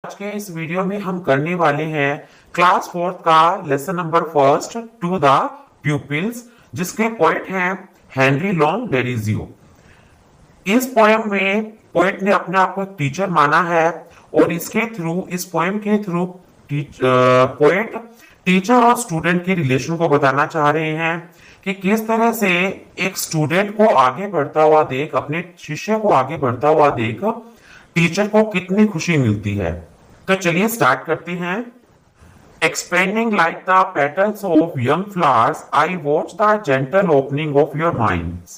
आज के इस वीडियो में हम करने वाले हैं क्लास फोर्थ का lesson number first to the pupils, जिसके पोएट हैं हेनरी लॉन्ग डेरिजियो। इस पोएम में पोएट ने अपने आप को एक टीचर माना है और इस पोएम के थ्रू पोएट टीचर और स्टूडेंट के रिलेशन को बताना चाह रहे हैं कि किस तरह से एक स्टूडेंट को आगे बढ़ता हुआ देख, अपने शिष्य को आगे बढ़ता हुआ देख टीचर को कितनी खुशी मिलती है। तो चलिए स्टार्ट करते हैं। Expanding like the petals of young flowers, I watch the gentle opening of your minds.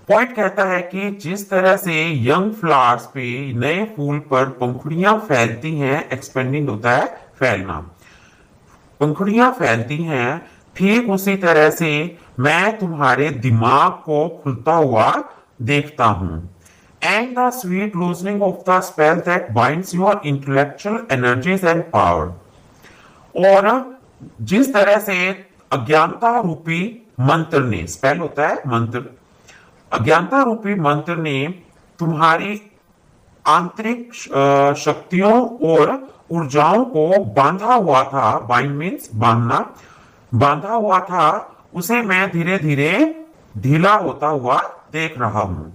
Point कहता है कि जिस तरह से यंग फ्लावर्स पे, नए फूल पर पंखुड़ियां फैलती हैं, एक्सपेंडिंग होता है फैलना, पंखुड़ियां फैलती हैं, ठीक उसी तरह से मैं तुम्हारे दिमाग को खुलता हुआ देखता हूं। And the sweet loosening of the spell that binds your intellectual energies and power. और जिस तरह से अज्ञानता रूपी मंत्र ने, स्पेल होता है मंत्र, अज्ञानता रूपी मंत्र ने तुम्हारी आंतरिक शक्तियों और ऊर्जाओं को बांधा हुआ था, बाइंड मीन्स बांधना, बांधा हुआ था, उसे मैं धीरे धीरे ढीला होता हुआ देख रहा हूं।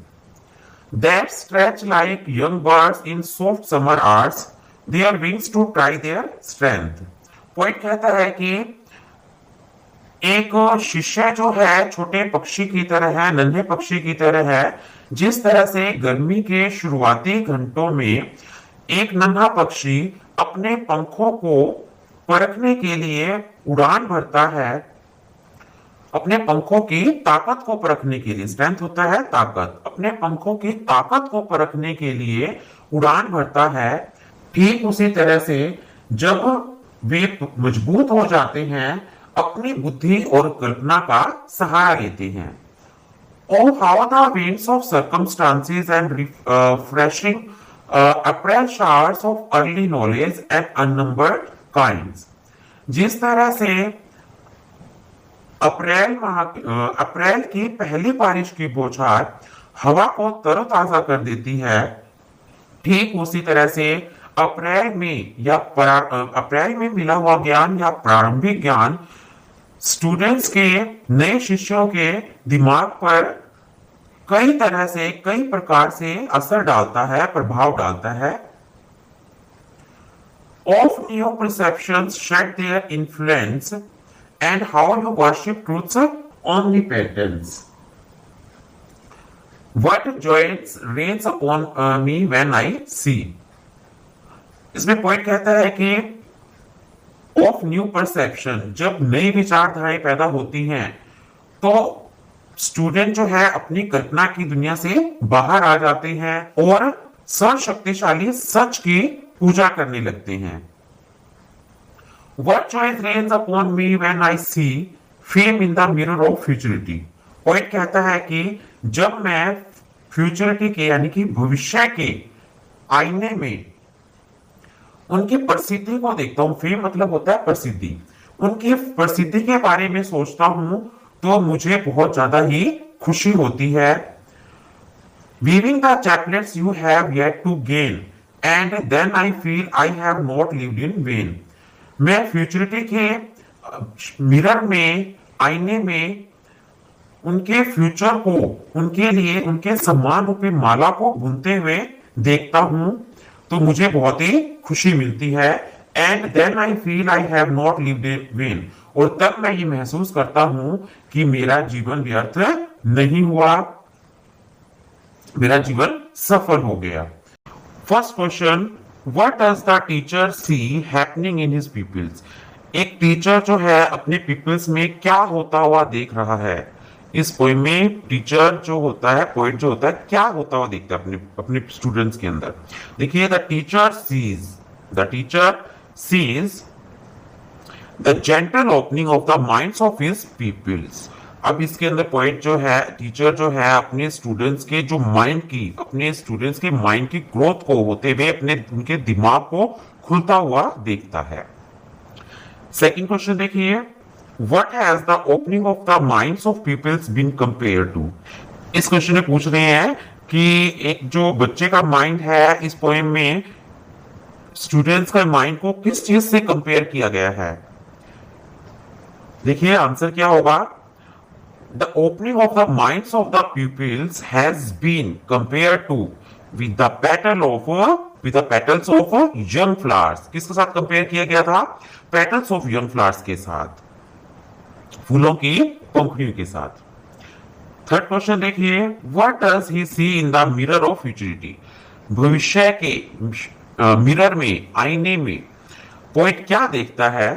That stretch like young birds in soft summer hours, their wings to try their strength. Poet कहता है कि एक शिष्य जो है छोटे पक्षी की तरह है, नन्हे पक्षी की तरह है। जिस तरह से गर्मी के शुरुआती घंटों में एक नन्हा पक्षी अपने पंखों को परखने के लिए उड़ान भरता है, अपने पंखों की ताकत को परखने के लिए, स्ट्रेंथ होता है ताकत, अपने पंखों की ताकत को परखने के लिए उड़ान भरता है, ठीक उसी तरह से जब वे मजबूत हो जाते हैं, अपनी बुद्धि और कल्पना का सहारा लेते हैं। Oh, how the winds of circumstances and refreshing April showers of early knowledge and unnumbered kinds. जिस तरह से अप्रैल की पहली बारिश की बौछार हवा को तरोताजा कर देती है, ठीक उसी तरह से अप्रैल में मिला हुआ ज्ञान या प्रारंभिक ज्ञान स्टूडेंट्स के, नए शिष्यों के दिमाग पर कई तरह से, कई प्रकार से असर डालता है, प्रभाव डालता है। Of new perceptions shed their influence and how you worship truth's omnipotence. What joy reigns upon me when I see. इसमें पॉइंट कहता है कि ऑफ न्यू परसेप्शन, जब नई विचारधाराएं पैदा होती हैं तो स्टूडेंट जो है अपनी कल्पना की दुनिया से बाहर आ जाते हैं और सर्वशक्तिशाली सच की पूजा करने लगते हैं। What joy reigns upon me when I see fame in the mirror of futurity. Point कहता है कि जब मैं फ्यूचरिटी के, यानी कि भविष्य के आईने में उनकी प्रसिद्धि को देखता हूं, फेम मतलब होता है प्रसिद्धि, उनकी प्रसिद्धि के बारे में सोचता हूं तो मुझे बहुत ज्यादा ही खुशी होती है। Weaving the chaplets you have yet to gain, and then I feel I have not lived in vain. मैं फ्यूचरिटी के मिरर में, आईने में उनके फ्यूचर को, उनके लिए उनके सम्मान रूपी माला को बुनते हुए देखता हूं तो मुझे बहुत ही खुशी मिलती है। And then I feel I have not lived in vain, और तब मैं ये महसूस करता हूं कि मेरा जीवन व्यर्थ नहीं हुआ, मेरा जीवन सफल हो गया। First question, what does the teacher see happening in his peoples. एक टीचर जो है अपने पीपल्स में क्या होता हुआ देख रहा है। इस पोएम में टीचर जो होता है, पोएट जो होता है, क्या होता हुआ देखता है अपने स्टूडेंट्स के अंदर। देखिए, the teacher sees the gentle opening of the minds of his peoples. अब इसके अंदर पोएट जो है, टीचर जो है, अपने स्टूडेंट्स के जो माइंड की, अपने स्टूडेंट्स के माइंड की ग्रोथ को होते हुए उनके दिमाग को खुलता हुआ देखता है। सेकंड क्वेश्चन देखिए, What has the opening of the minds of peoples been compared to? इस क्वेश्चन में पूछ रहे हैं कि एक जो बच्चे का माइंड है इस पोएम में स्टूडेंट्स का माइंड को किस चीज से कंपेयर किया गया है? देखिए आंसर क्या होगा, the opening of the minds of the peoples has been compare to with the petal of with the petals of young flowers. किसके साथ कंपेयर किया गया था? पेटल्स ऑफ यंग फ्लावर्स के साथ, फूलों की पंखुड़ियों के साथ। थर्ड क्वेश्चन देखिए, what does he see in the mirror of futurity? भविष्य के मिरर में, आईने में पोएट क्या देखता है?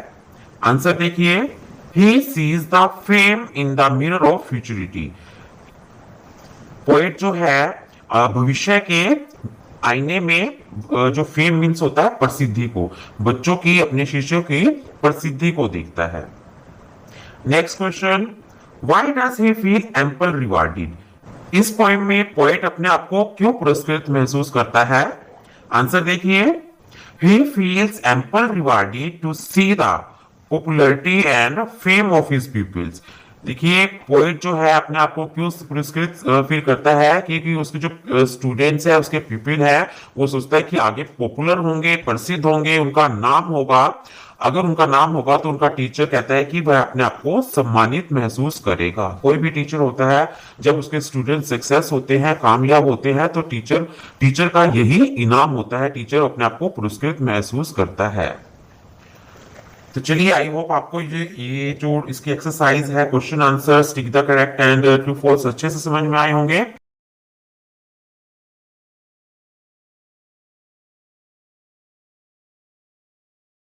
आंसर देखिए, he sees the fame in the mirror of futurity. Poet जो है भविष्य के आईने में जो फेम मीन्स होता है प्रसिद्धि को, बच्चों की, अपने शिष्यों की प्रसिद्धि को देखता है। Next question, why does he feel ample rewarded? इस पोएम में पोएट अपने आप को क्यों पुरस्कृत महसूस करता है? आंसर देखिए, he feels ample rewarded to see the popularity and fame of his peoples. देखिए पोएट जो है अपने आप को क्यों पुरस्कृत फील करता है, क्योंकि उसके जो स्टूडेंट्स है, उसके पीपल है, वो सोचता है कि आगे पॉपुलर होंगे, प्रसिद्ध होंगे, उनका नाम होगा। अगर उनका नाम होगा तो उनका टीचर कहता है कि वह अपने आप को सम्मानित महसूस करेगा। कोई भी टीचर होता है, जब उसके स्टूडेंट सक्सेस होते हैं, कामयाब होते हैं, तो टीचर का यही इनाम होता है, टीचर अपने आप को पुरस्कृत महसूस करता है। तो चलिए, आई होप आपको ये जो इसकी एक्सरसाइज है, question answer, tick the correct and true false अच्छे से समझ में आए होंगे।